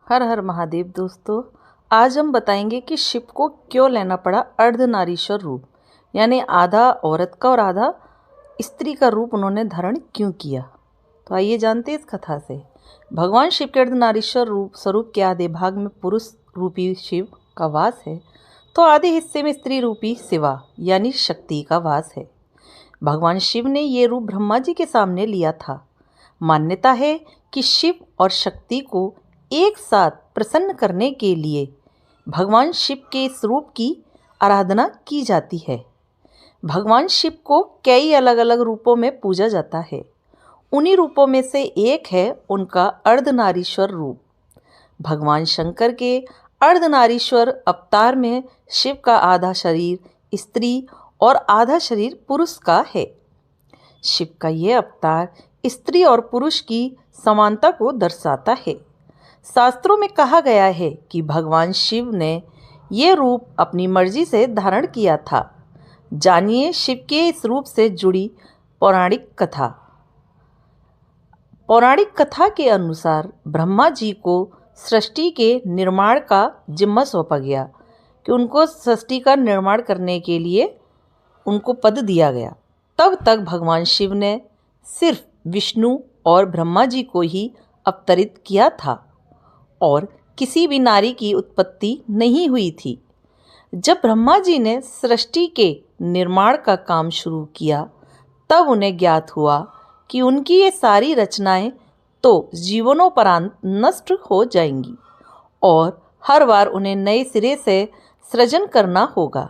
हर हर महादेव दोस्तों। आज हम बताएंगे कि शिव को क्यों लेना पड़ा अर्धनारीश्वर रूप, यानी आधा औरत का और आधा स्त्री का रूप उन्होंने धारण क्यों किया। तो आइए जानते हैं इस कथा से। भगवान शिव के अर्धनारीश्वर रूप स्वरूप के आधे भाग में पुरुष रूपी शिव का वास है, तो आधे हिस्से में स्त्री रूपी शिवा यानी शक्ति का वास है। भगवान शिव ने ये रूप ब्रह्मा जी के सामने लिया था। मान्यता है कि शिव और शक्ति को एक साथ प्रसन्न करने के लिए भगवान शिव के इस रूप की आराधना की जाती है। भगवान शिव को कई अलग अलग रूपों में पूजा जाता है। उन्हीं रूपों में से एक है उनका अर्धनारीश्वर रूप। भगवान शंकर के अर्धनारीश्वर अवतार में शिव का आधा शरीर स्त्री और आधा शरीर पुरुष का है। शिव का यह अवतार स्त्री और पुरुष की समानता को दर्शाता है। शास्त्रों में कहा गया है कि भगवान शिव ने ये रूप अपनी मर्जी से धारण किया था। जानिए शिव के इस रूप से जुड़ी पौराणिक कथा। पौराणिक कथा के अनुसार ब्रह्मा जी को सृष्टि के निर्माण का जिम्मा सौंपा गया कि उनको सृष्टि का निर्माण करने के लिए उनको पद दिया गया। तब तक भगवान शिव ने सिर्फ विष्णु और ब्रह्मा जी को ही अवतरित किया था और किसी भी नारी की उत्पत्ति नहीं हुई थी। जब ब्रह्मा जी ने सृष्टि के निर्माण का काम शुरू किया, तब उन्हें ज्ञात हुआ कि उनकी ये सारी रचनाएं तो जीवनोपरांत नष्ट हो जाएंगी और हर बार उन्हें नए सिरे से सृजन करना होगा।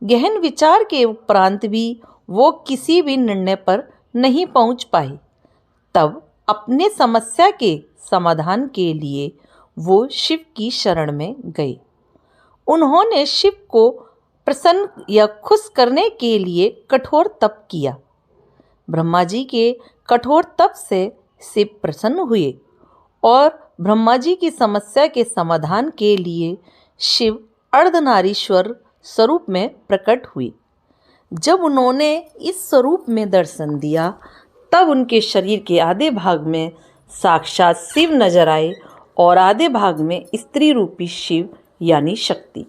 गहन विचार के उपरांत भी वो किसी भी निर्णय पर नहीं पहुंच पाए। तब अपने समस्या के समाधान के लिए वो शिव की शरण में गए। उन्होंने शिव को प्रसन्न या खुश करने के लिए कठोर तप किया। ब्रह्मा जी के कठोर तप से शिव प्रसन्न हुए और ब्रह्मा जी की समस्या के समाधान के लिए शिव अर्धनारीश्वर स्वरूप में प्रकट हुए। जब उन्होंने इस स्वरूप में दर्शन दिया, तब उनके शरीर के आधे भाग में साक्षात शिव नजर आए और आधे भाग में स्त्री रूपी शिव यानी शक्ति।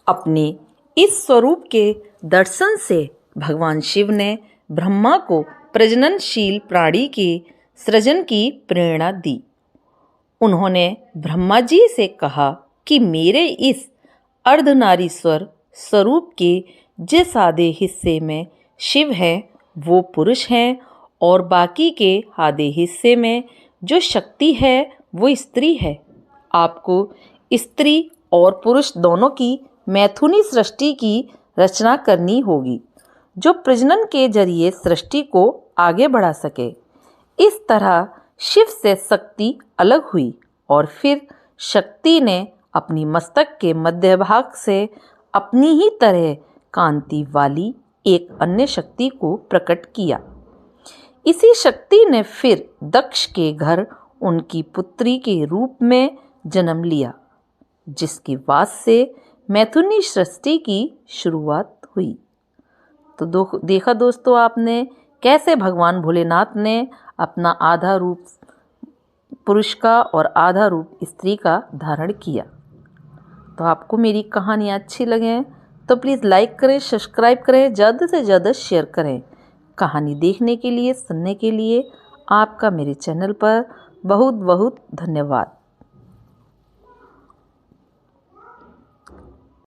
अपने इस स्वरूप के दर्शन से भगवान शिव ने ब्रह्मा को प्रजननशील प्राणी के सृजन की प्रेरणा दी। उन्होंने ब्रह्मा जी से कहा कि मेरे इस अर्धनारीश्वर स्वरूप के जिस आधे हिस्से में शिव है वो पुरुष हैं और बाकी के आधे हिस्से में जो शक्ति है वो स्त्री है। आपको स्त्री और पुरुष दोनों की मैथुनी सृष्टि की रचना करनी होगी, जो प्रजनन के जरिए सृष्टि को आगे बढ़ा सके। इस तरह शिव से शक्ति अलग हुई और फिर शक्ति ने अपनी मस्तक के मध्य भाग से अपनी ही तरह कांति वाली एक अन्य शक्ति को प्रकट किया। इसी शक्ति ने फिर दक्ष के घर उनकी पुत्री के रूप में जन्म लिया, जिसकी वास से मैथुनी सृष्टि की शुरुआत हुई। तो देखा दोस्तों आपने कैसे भगवान भोलेनाथ ने अपना आधा रूप पुरुष का और आधा रूप स्त्री का धारण किया। तो आपको मेरी कहानी अच्छी लगे तो प्लीज़ लाइक करें, सब्सक्राइब करें, ज़्यादा से ज़्यादा शेयर करें। कहानी देखने के लिए, सुनने के लिए आपका मेरे चैनल पर बहुत बहुत धन्यवाद।